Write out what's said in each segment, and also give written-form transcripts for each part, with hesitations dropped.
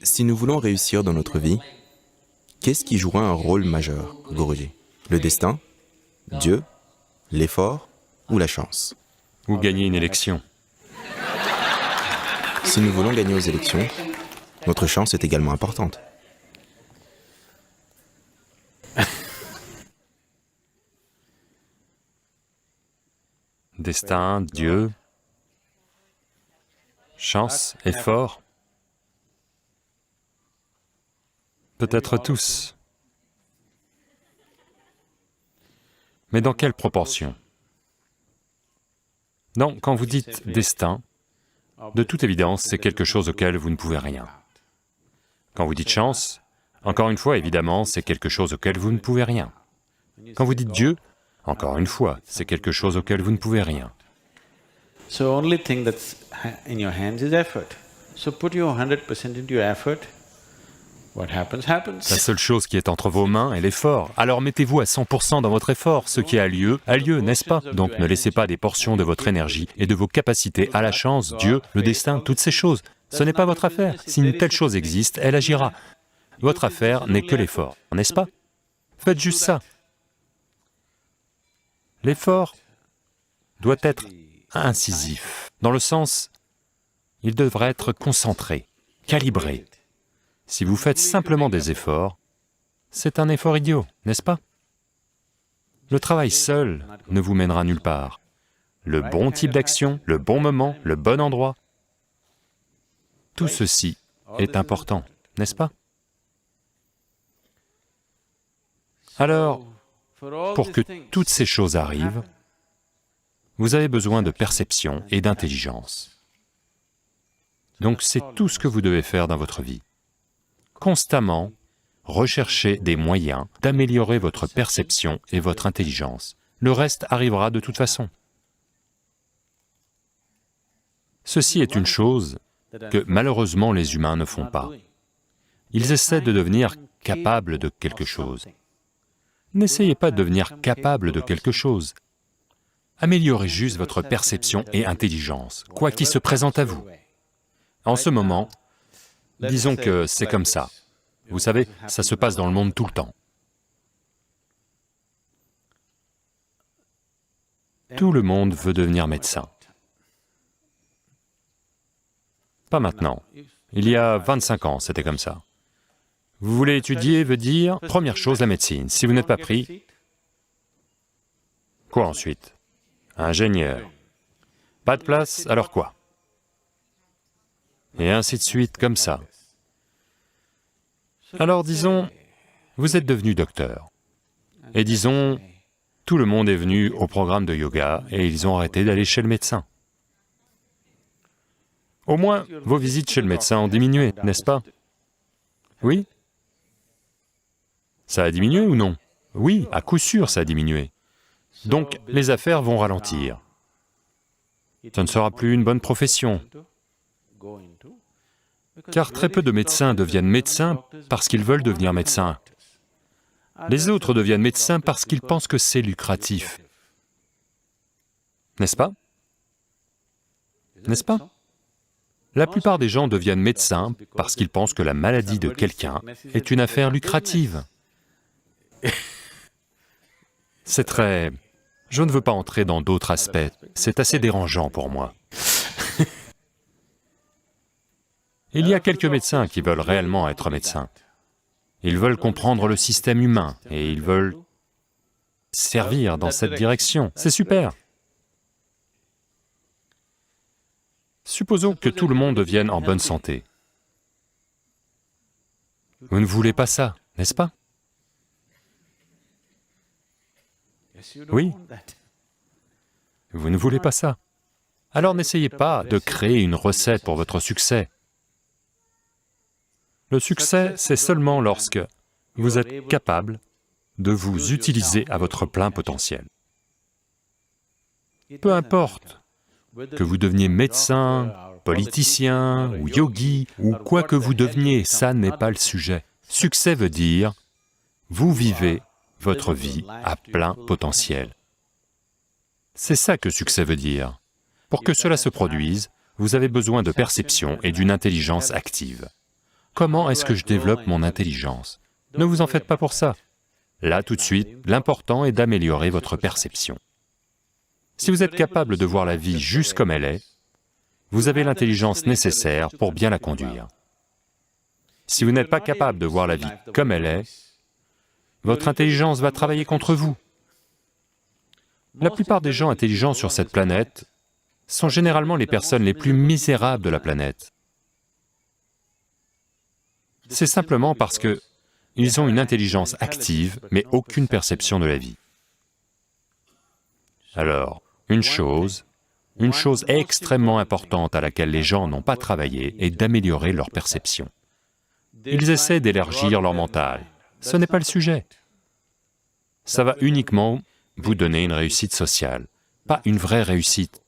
Si nous voulons réussir dans notre vie, qu'est-ce qui jouera un rôle majeur, Guruji? Le destin, Dieu, l'effort ou la chance? Ou gagner une élection. Si nous voulons gagner aux élections, notre chance est également importante. Destin, Dieu, chance, effort. Peut-être tous. Mais dans quelle proportion? Non, quand vous dites destin, de toute évidence, c'est quelque chose auquel vous ne pouvez rien. Quand vous dites chance, encore une fois, évidemment, c'est quelque chose auquel vous ne pouvez rien. Quand vous dites Dieu, encore une fois, c'est quelque chose auquel vous ne pouvez rien. So only thing that's in your hands is effort. So put your 100% into your effort. What happens, happens. La seule chose qui est entre vos mains est l'effort. Alors mettez-vous à 100% dans votre effort. Ce qui a lieu, n'est-ce pas? Donc ne laissez pas des portions de votre énergie et de vos capacités à la chance, Dieu, le destin, toutes ces choses. Ce n'est pas votre affaire. Si une telle chose existe, elle agira. Votre affaire n'est que l'effort, n'est-ce pas? Faites juste ça. L'effort doit être incisif, dans le sens, il devrait être concentré, calibré. Si vous faites simplement des efforts, c'est un effort idiot, n'est-ce pas? Le travail seul ne vous mènera nulle part. Le bon type d'action, le bon moment, le bon endroit, tout ceci est important, n'est-ce pas? Alors, pour que toutes ces choses arrivent, vous avez besoin de perception et d'intelligence. Donc c'est tout ce que vous devez faire dans votre vie. Constamment, recherchez des moyens d'améliorer votre perception et votre intelligence. Le reste arrivera de toute façon. Ceci est une chose que malheureusement les humains ne font pas. Ils essaient de devenir capables de quelque chose. N'essayez pas de devenir capable de quelque chose. Améliorez juste votre perception et intelligence, quoi qu'il se présente à vous. En ce moment, disons que c'est comme ça. Vous savez, ça se passe dans le monde tout le temps. Tout le monde veut devenir médecin. Pas maintenant. Il y a 25 ans, c'était comme ça. Vous voulez étudier veut dire, première chose, la médecine. Si vous n'êtes pas pris, quoi ensuite? Ingénieur. Pas de place, alors quoi? Et ainsi de suite, comme ça. Alors disons, vous êtes devenu docteur. Et disons, tout le monde est venu au programme de yoga et ils ont arrêté d'aller chez le médecin. Au moins, vos visites chez le médecin ont diminué, n'est-ce pas? Oui? Ça a diminué ou non? Oui, à coup sûr ça a diminué. Donc, les affaires vont ralentir. Ce ne sera plus une bonne profession. Car très peu de médecins deviennent médecins parce qu'ils veulent devenir médecins. Les autres deviennent médecins parce qu'ils pensent que c'est lucratif. N'est-ce pas? N'est-ce pas? La plupart des gens deviennent médecins parce qu'ils pensent que la maladie de quelqu'un est une affaire lucrative. C'est très... Je ne veux pas entrer dans d'autres aspects, c'est assez dérangeant pour moi. Il y a quelques médecins qui veulent réellement être médecins. Ils veulent comprendre le système humain et ils veulent servir dans cette direction. C'est super. Supposons que tout le monde devienne en bonne santé. Vous ne voulez pas ça, n'est-ce pas? Oui. Vous ne voulez pas ça. Alors n'essayez pas de créer une recette pour votre succès. Le succès, c'est seulement lorsque vous êtes capable de vous utiliser à votre plein potentiel. Peu importe que vous deveniez médecin, politicien ou yogi ou quoi que vous deveniez, ça n'est pas le sujet. Succès veut dire, vous vivez votre vie à plein potentiel. C'est ça que succès veut dire. Pour que cela se produise, vous avez besoin de perception et d'une intelligence active. comment est-ce que je développe mon intelligence? Ne vous en faites pas pour ça. Là, tout de suite, l'important est d'améliorer votre perception. Si vous êtes capable de voir la vie juste comme elle est, vous avez l'intelligence nécessaire pour bien la conduire. Si vous n'êtes pas capable de voir la vie comme elle est, votre intelligence va travailler contre vous. La plupart des gens intelligents sur cette planète sont généralement les personnes les plus misérables de la planète. C'est simplement parce qu'ils ont une intelligence active, mais aucune perception de la vie. Alors, une chose extrêmement importante à laquelle les gens n'ont pas travaillé est d'améliorer leur perception. Ils essaient d'élargir leur mental. Ce n'est pas le sujet. Ça va uniquement vous donner une réussite sociale, pas une vraie réussite.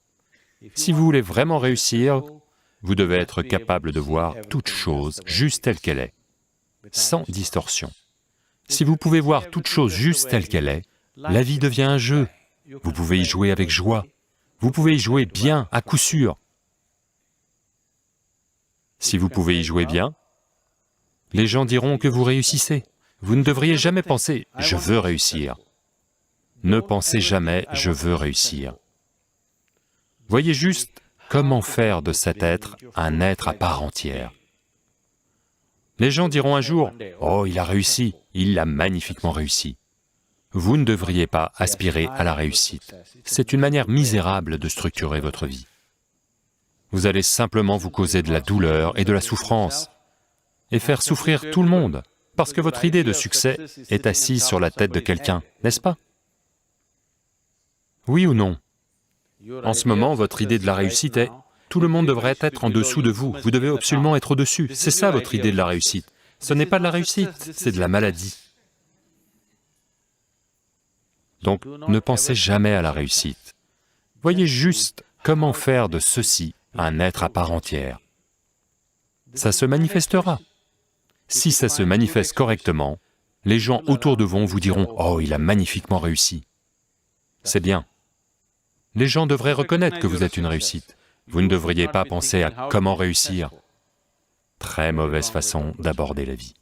Si vous voulez vraiment réussir, vous devez être capable de voir toute chose juste telle qu'elle est, sans distorsion. Si vous pouvez voir toute chose juste telle qu'elle est, la vie devient un jeu. Vous pouvez y jouer avec joie. Vous pouvez y jouer bien, à coup sûr. Si vous pouvez y jouer bien, les gens diront que vous réussissez. Vous ne devriez jamais penser « je veux réussir ». Ne pensez jamais « je veux réussir ». Voyez juste comment faire de cet être un être à part entière. Les gens diront un jour « oh, il a réussi, il l'a magnifiquement réussi ». Vous ne devriez pas aspirer à la réussite. C'est une manière misérable de structurer votre vie. Vous allez simplement vous causer de la douleur et de la souffrance, et faire souffrir tout le monde, parce que votre idée de succès est assise sur la tête de quelqu'un, n'est-ce pas? Oui ou non? En ce moment, votre idée de la réussite est « tout le monde devrait être en dessous de vous, vous devez absolument être au-dessus ». C'est ça votre idée de la réussite. Ce n'est pas de la réussite, c'est de la maladie. Donc, ne pensez jamais à la réussite. Voyez juste comment faire de ceci un être à part entière. Ça se manifestera. Si ça se manifeste correctement, les gens autour de vous diront « oh, il a magnifiquement réussi ». C'est bien. Les gens devraient reconnaître que vous êtes une réussite. Vous ne devriez pas penser à comment réussir. Très mauvaise façon d'aborder la vie.